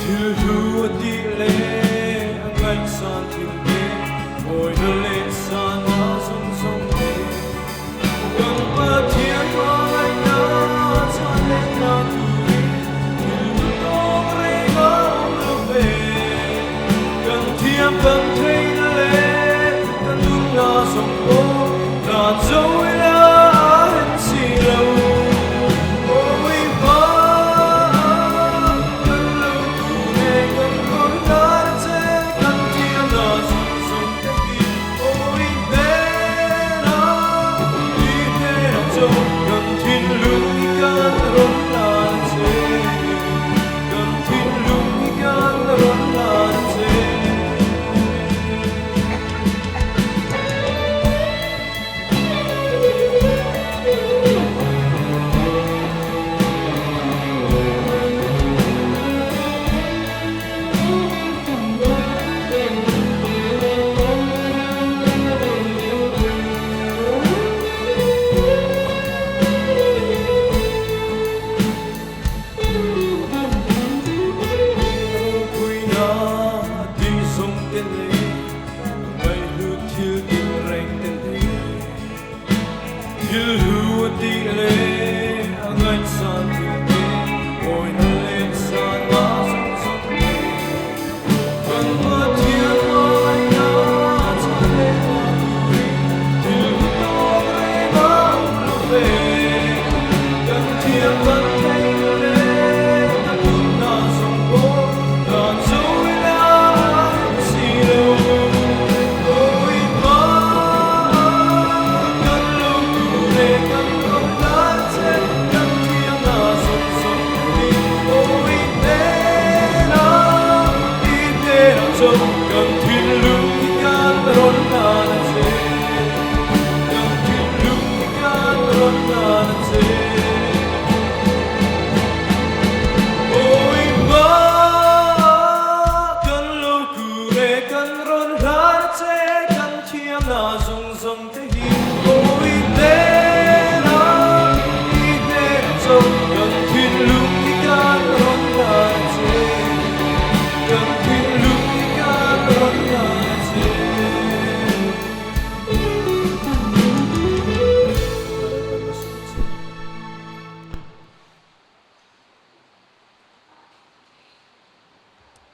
Till hur de lä ang ngay son till det Ôi nó lên son nó som det Gần qua thiên hoa anh nó cho lên nó tùy Till tông rê ngó lưu về Gần thiên gần thấy nó lê Gần đúng nó som bố Nó dối là hết xì lâu Till hur de lä ang ngay son till det Ôi